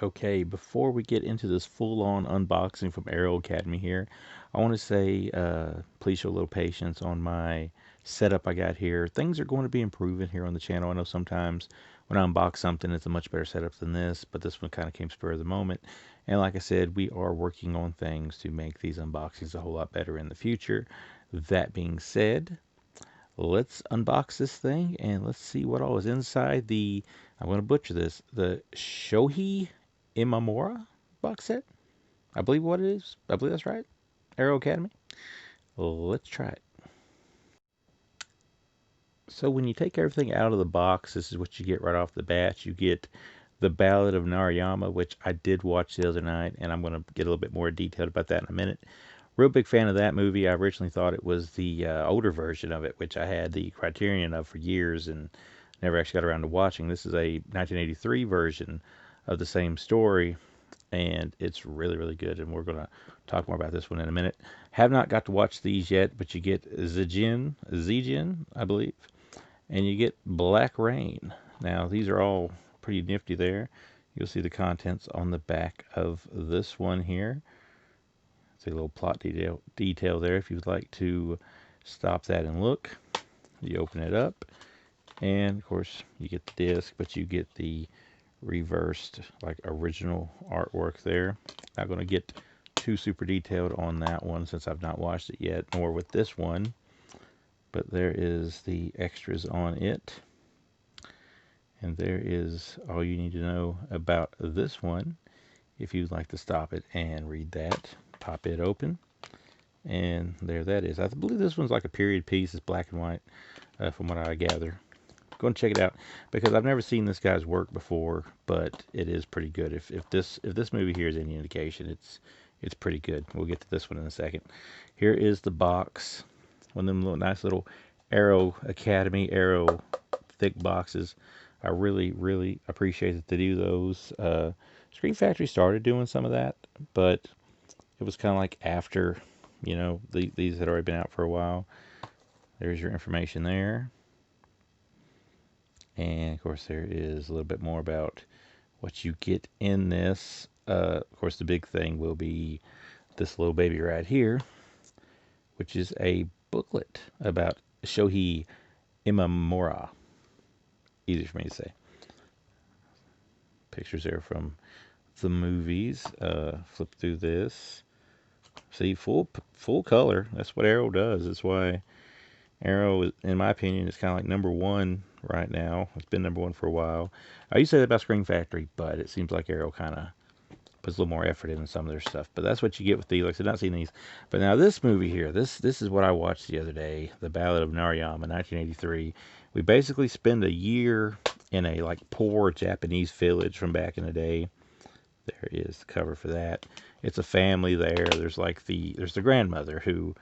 Okay, before we get into this full-on unboxing from Arrow Academy here, I want to say please show a little patience on my setup I got here. Things are going to be improving here on the channel. I know sometimes when I unbox something, it's a much better setup than this, but this one kind of came spur of the moment. And like I said, we are working on things to make these unboxings a whole lot better in the future. That being said, let's unbox this thing and let's see what all is inside the, I'm going to butcher this, the Shohei Imamura box set. I believe what it is. I believe that's right. Arrow Academy. Let's try it. So when you take everything out of the box, this is what you get right off the bat. You get the Ballad of Narayama, which I did watch the other night, and I'm going to get a little bit more detailed about that in a minute. Real big fan of that movie. I originally thought it was the older version of it, which I had the Criterion of for years and never actually got around to watching. This is a 1983 version of the same story, and it's really, really good. And we're going to talk more about this one in a minute. Have not got to watch these yet, but you get Zegen, I believe, and you get Black Rain. Now, these are all pretty nifty there. You'll see the contents on the back of this one here. It's a little plot detail there if you'd like to stop that and look. You open it up, and of course, you get the disc, but you get the reversed, like original artwork there. Not going to get too super detailed on that one since I've not watched it yet, nor with this one. But there is the extras on it. And there is all you need to know about this one. If you'd like to stop it and read that, pop it open. And there that is. I believe this one's like a period piece. It's black and white, from what I gather. Go and check it out because I've never seen this guy's work before, but it is pretty good. If this movie here is any indication, it's pretty good. We'll get to this one in a second. Here is the box. One of them little nice little Arrow Academy Arrow thick boxes. I really, really appreciate that they do those. Screen Factory started doing some of that, but it was kind of like after, these had already been out for a while. There's your information there. And of course, there is a little bit more about what you get in this. Of course, the big thing will be this little baby right here, which is a booklet about Shohei Imamura. Easy for me to say. Pictures there from the movies. Flip through this. See, full color. That's what Arrow does. That's why Arrow, in my opinion, is kind of like number one right now. It's been number one for a while. I used to say that about Screen Factory, but it seems like Arrow kind of puts a little more effort into some of their stuff. But that's what you get with these. Like I said, not seen these. But now this movie here, this is what I watched the other day, The Ballad of Narayama, 1983. We basically spend a year in a like poor Japanese village from back in the day. There is the cover for that. It's a family there. There's the grandmother who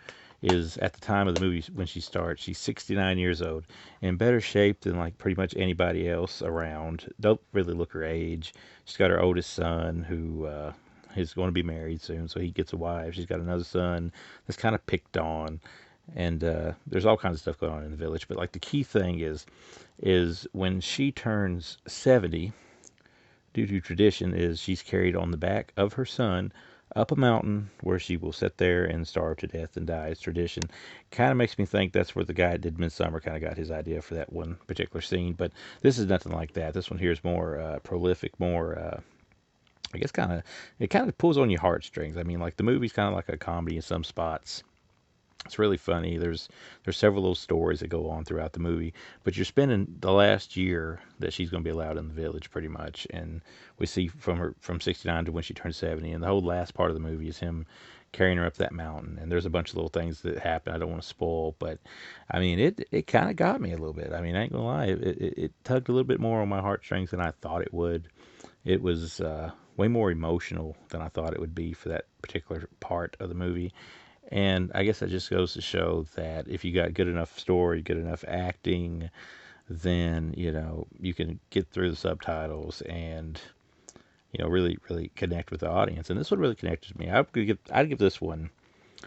is at the time of the movie when she starts. She's 69 years old, in better shape than like pretty much anybody else around. Don't really look her age. She's got her oldest son who is going to be married soon, so he gets a wife. She's got another son that's kind of picked on, and there's all kinds of stuff going on in the village. But like the key thing is when she turns 70, due to tradition, is she's carried on the back of her son up a mountain where she will sit there and starve to death and die. It's tradition. Kind of makes me think that's where the guy that did Midsummer kind of got his idea for that one particular scene. But this is nothing like that. This one here is more prolific, more. I guess it kind of pulls on your heartstrings. I mean, like the movie's kind of like a comedy in some spots. It's really funny. There's several little stories that go on throughout the movie, but you're spending the last year that she's going to be allowed in the village pretty much, and we see from 69 to when she turns 70, and the whole last part of the movie is him carrying her up that mountain. And there's a bunch of little things that happen. I don't want to spoil, but I mean it kind of got me a little bit. I mean, I ain't gonna lie, it tugged a little bit more on my heartstrings than I thought it would. It was way more emotional than I thought it would be for that particular part of the movie. And I guess that just goes to show that if you got good enough story, good enough acting, then, you can get through the subtitles and, really, really connect with the audience. And this one really connected to me. I'd give this one,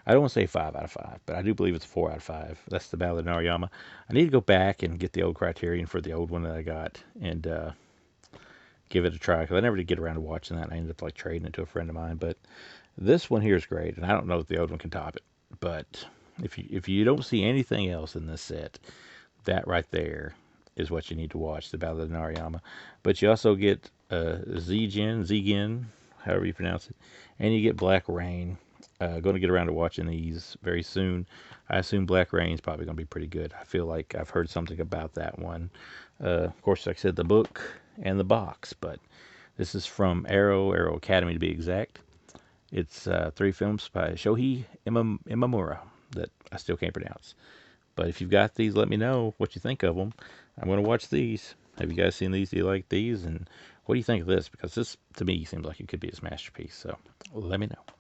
I don't want to say 5 out of 5, but I do believe it's a 4 out of 5. That's the Ballad of Narayama. I need to go back and get the old Criterion for the old one that I got and give it a try, because I never did get around to watching that, and I ended up like trading it to a friend of mine. But this one here is great, and I don't know if the old one can top it. But if you don't see anything else in this set, that right there is what you need to watch, the Ballad of Narayama. But you also get Zegen, however you pronounce it, and you get Black Rain. Going to get around to watching these very soon. I assume Black Rain is probably going to be pretty good. I feel like I've heard something about that one. Of course, like I said, the book and the box, but this is from Arrow Academy to be exact. It's 3 films by Shohei Imamura that I still can't pronounce. But if you've got these, let me know what you think of them. I'm going to watch these. Have you guys seen these? Do you like these? And what do you think of this? Because this, to me, seems like it could be his masterpiece. So let me know.